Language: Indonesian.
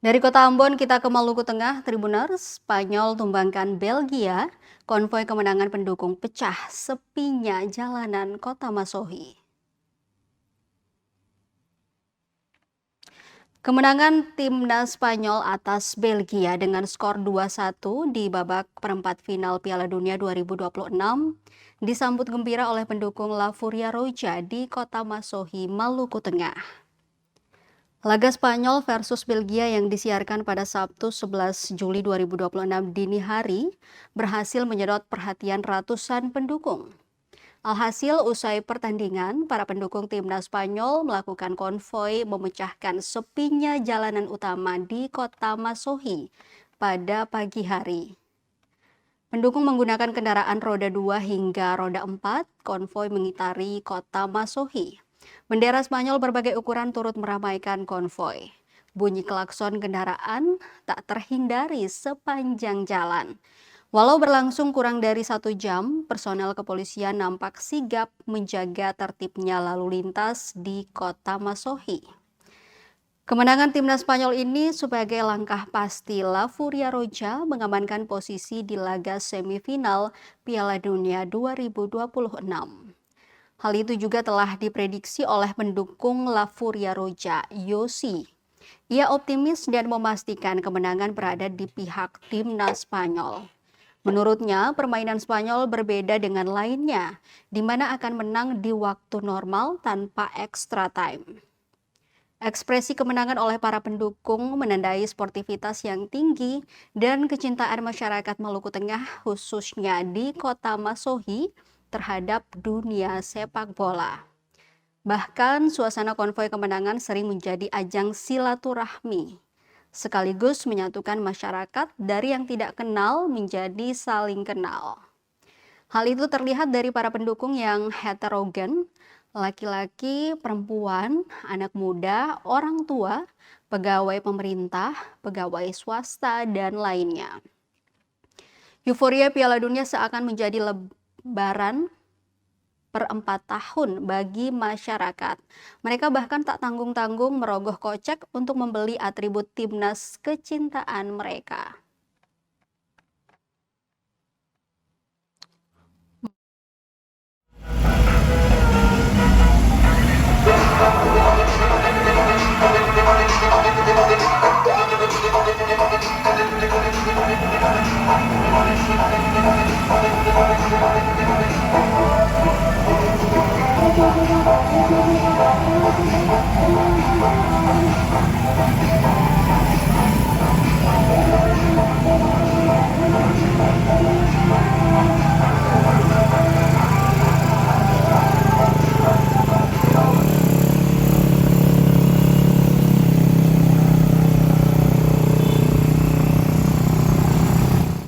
Dari kota Ambon kita ke Maluku Tengah, Tribuners, Spanyol tumbangkan Belgia, konvoi kemenangan pendukung pecah, sepinya jalanan kota Masohi. Kemenangan timnas Spanyol atas Belgia dengan skor 2-1 di babak perempat final Piala Dunia 2026 disambut gembira oleh pendukung La Furia Roja di kota Masohi, Maluku Tengah. Laga Spanyol versus Belgia yang disiarkan pada Sabtu 11 Juli 2026 dini hari berhasil menyedot perhatian ratusan pendukung. Alhasil, usai pertandingan, para pendukung timnas Spanyol melakukan konvoi memecahkan sepinya jalanan utama di kota Masohi pada pagi hari. Pendukung menggunakan kendaraan roda 2 hingga roda 4, konvoi mengitari kota Masohi. Bendera Spanyol berbagai ukuran turut meramaikan konvoi. Bunyi klakson kendaraan tak terhindari sepanjang jalan. Walau berlangsung kurang dari 1 jam, personel kepolisian nampak sigap menjaga tertibnya lalu lintas di kota Masohi. Kemenangan timnas Spanyol ini sebagai langkah pasti La Furia Roja mengamankan posisi di laga semifinal Piala Dunia 2026. Hal itu juga telah diprediksi oleh pendukung La Furia Roja, Yosi. Ia optimis dan memastikan kemenangan berada di pihak timnas Spanyol. Menurutnya, permainan Spanyol berbeda dengan lainnya, di mana akan menang di waktu normal tanpa extra time. Ekspresi kemenangan oleh para pendukung menandai sportivitas yang tinggi dan kecintaan masyarakat Maluku Tengah, khususnya di kota Masohi, terhadap dunia sepak bola. Bahkan suasana konvoi kemenangan sering menjadi ajang silaturahmi, sekaligus menyatukan masyarakat dari yang tidak kenal menjadi saling kenal. Hal itu terlihat dari para pendukung yang heterogen, laki-laki, perempuan, anak muda, orang tua, pegawai pemerintah, pegawai swasta, dan lainnya. Euforia Piala Dunia seakan menjadi lebaran per 4 tahun bagi masyarakat. Mereka bahkan tak tanggung-tanggung merogoh kocek untuk membeli atribut timnas kecintaan mereka.